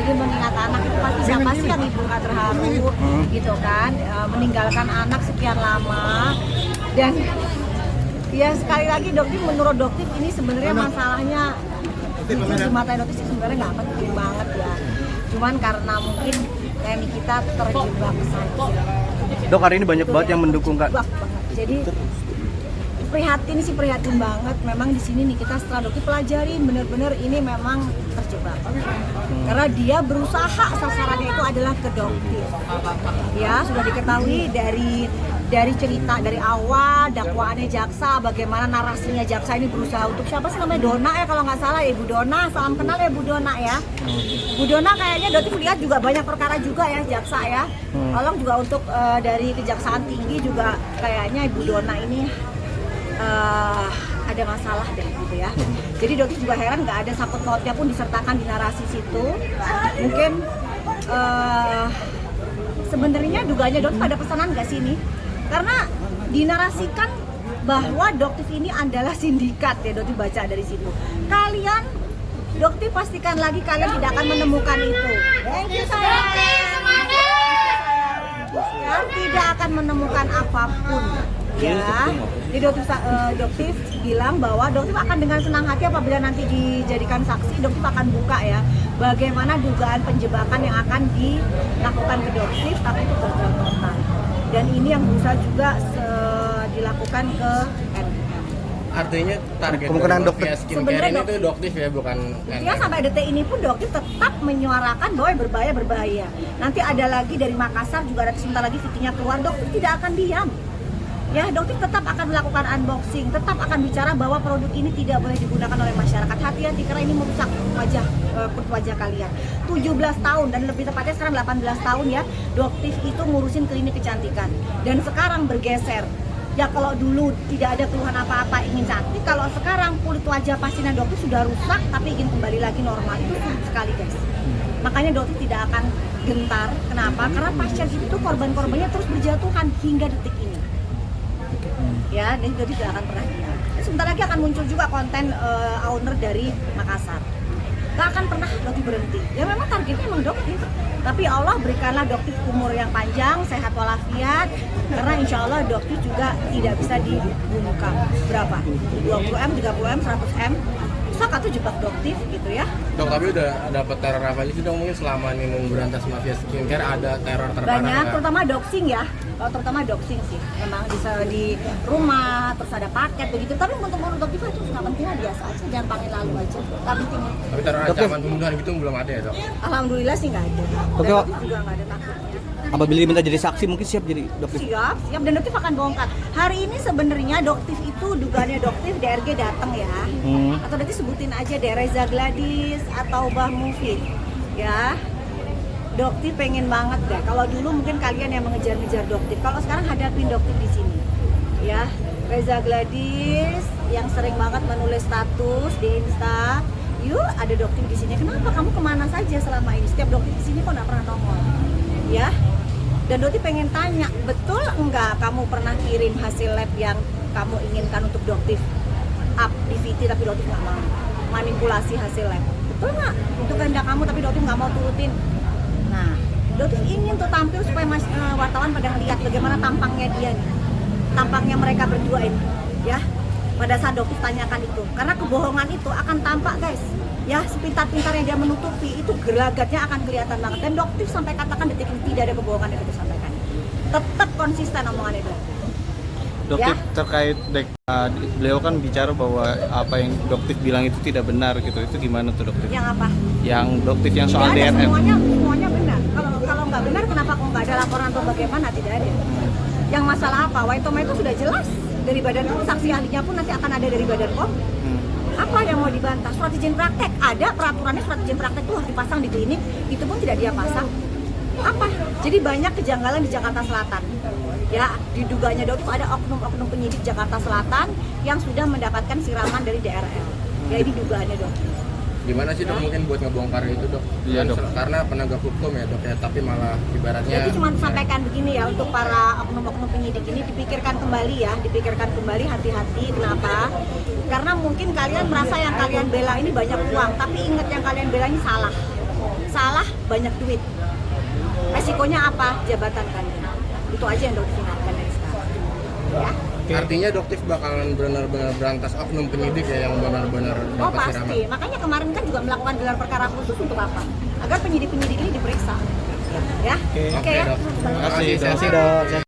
Jadi mengingat anak itu pasti siapa sih yang ibu nggak terharu gitu kan, meninggalkan anak sekian lama. Dan ya sekali lagi dokter, menurut dokter ini sebenarnya masalahnya di mata dokter sih sebenarnya nggak penting banget ya. Cuman karena mungkin TNI kita terjebak saja. Dok, hari ini banyak banget yang mendukung Kak. Jadi prihatin banget. Memang di sini nih kita setelah dokter pelajarin bener-bener ini memang terjebak. Karena dia berusaha sasarannya itu adalah ke dokter. Ya sudah diketahui dari cerita dari awal dakwaannya jaksa, bagaimana narasinya jaksa ini berusaha untuk siapa sih namanya, Dona ya kalau nggak salah ya, Ibu Dona, salam kenal ya Bu Dona ya. Bu Dona kayaknya dokter lihat juga banyak perkara juga ya jaksa ya. Tolong juga untuk dari Kejaksaan Tinggi juga kayaknya Ibu Dona ini ada masalah deh gitu ya. Jadi dokter juga heran nggak ada sangkut pautnya pun disertakan di narasi situ. Mungkin sebenarnya dugaannya dokter ada pesanan nggak sih ini? Karena dinarasikan bahwa dokter ini adalah sindikat ya, dokter baca dari situ. Kalian, dokter pastikan lagi kalian tidak akan menemukan itu. Thank you sayang. Ya, tidak akan menemukan apapun. Ya, jadi dokter bilang bahwa dokter akan dengan senang hati apabila nanti dijadikan saksi, dokter akan buka ya bagaimana dugaan penjebakan yang akan dilakukan ke dokter, tapi itu gagal total. Dan ini yang berusaha juga dilakukan ke NM. Artinya target kemungkinan mafia skincare ini tuh doktif ya, bukan NM. Ya sampai detik ini pun dokter tetap menyuarakan bahwa berbahaya. Nanti ada lagi dari Makassar juga, ada sebentar lagi VT-nya keluar, dokter tidak akan diam. Ya, dokter tetap akan melakukan unboxing, tetap akan bicara bahwa produk ini tidak boleh digunakan oleh masyarakat. Hati-hati karena ini merusak kulit wajah kalian. 17 tahun dan lebih tepatnya sekarang 18 tahun ya, dokter itu ngurusin klinik kecantikan. Dan sekarang bergeser. Ya kalau dulu tidak ada keluhan apa-apa ingin cantik, kalau sekarang kulit wajah pasien dokter sudah rusak tapi ingin kembali lagi normal, itu sulit sekali guys. Makanya dokter tidak akan gentar. Kenapa? Karena pasien itu korban-korbannya terus berjatuhan hingga detik ini. Ya, dan jadi tidak akan pernah diam. Sebentar lagi akan muncul juga konten owner dari Makassar. Gak akan pernah dokter berhenti. Ya memang targetnya memang dokter. Tapi Allah berikanlah dokter umur yang panjang, sehat walafiat. Karena insya Allah dokter juga tidak bisa dibungkam. Berapa? 20M, 30M, 100M. Susah tuh jebak dokter gitu ya. Dok, tapi udah dapat teror apa aja sih dok, mungkin selama ini memberantas mafia skincare ada teror terparah? Banyak, terutama doxing ya. Terutama doxing sih. Memang bisa di rumah, terus ada paket begitu. Tapi untuk dokter itu nggak penting, biasa aja. Jangan pakai lalu aja. Nggak penting. Tapi teror ancaman pembunuhan gitu belum ada ya dok? Alhamdulillah sih nggak ada. Oke, Dan dokter juga nggak ada takutnya. apabila diminta jadi saksi mungkin siap jadi dokter? Siap, dan dokter akan bongkar. Hari ini sebenarnya dokter itu dugaannya dokter DRG datang ya. Atau nanti sebutin aja deh Reza Gladys atau Bah Mufid. Ya. Dokter pengen banget deh. Kalau dulu mungkin kalian yang mengejar-ngejar dokter. Kalau sekarang hadapin dokter di sini. Ya. Reza Gladys yang sering banget menulis status di Insta. Yuk, ada dokter di sini. Kenapa kamu kemana saja selama ini? Setiap dokter di sini kok nggak pernah nongol. Ya. Dan dokter pengen tanya, betul enggak kamu pernah kirim hasil lab yang kamu inginkan untuk dokter up di VT tapi dokter nggak mau manipulasi hasil lab? Betul nggak? Itu kehendak kamu tapi dokter nggak mau turutin. Nah, dokter ingin tuh tampil supaya wartawan pada ngeliat bagaimana tampangnya dia nih, tampangnya mereka berdua ini, ya. Pada saat dokter tanyakan itu, karena kebohongan itu akan tampak guys. Ya, sepintar-pintarnya dia menutupi, itu gelagatnya akan kelihatan banget. Dan dokter sampai katakan detik ini tidak ada kebohongan yang kita sampaikan. Tetap konsisten omongannya dokter. Dokter Ya. terkait beliau kan bicara bahwa apa yang dokter bilang itu tidak benar gitu. Itu gimana tuh dokter? Yang apa? Yang dokter yang soal Tidak ada, DRM. semuanya benar. Kalau nggak benar, kenapa kok nggak ada laporan atau bagaimana? Tidak ada. Yang masalah apa? Waitoma itu sudah jelas dari Badan POM, saksi ahlinya pun nanti akan ada dari Badan POM. Apa yang mau dibantah? Surat izin praktek ada, peraturannya surat izin praktek itu harus dipasang di klinik, itu pun tidak dia pasang. Apa? Jadi banyak kejanggalan di Jakarta Selatan. Ya, diduganya dokter ada oknum-oknum penyidik Jakarta Selatan yang sudah mendapatkan siraman dari DRL. Ya, ini dugaannya dokter. Gimana sih dok mungkin buat ngebongkar itu dok? Iya, Dok. Karena penegak hukum ya dok ya, tapi malah ibaratnya. Jadi cuma sampaikan begini ya, untuk para oknum-oknum penyidik ini dipikirkan kembali ya, dipikirkan kembali, hati-hati. Kenapa? Karena mungkin kalian merasa yang kalian bela ini banyak uang, tapi ingat yang kalian bela ini salah. salah banyak duit. Resikonya apa? Jabatan kalian. Itu aja yang dokter ingatkan dari sekarang. Ya. Artinya dokter bakalan benar-benar berantas oknum penyidik ya yang benar-benar Oh dapat siraman. pasti. Makanya kemarin kan juga melakukan gelar perkara khusus untuk apa? Agar penyidik-penyidik ini diperiksa. Ya. Oke. Oke ya. Dok. Terima kasih, Terima kasih, Dok. Dok.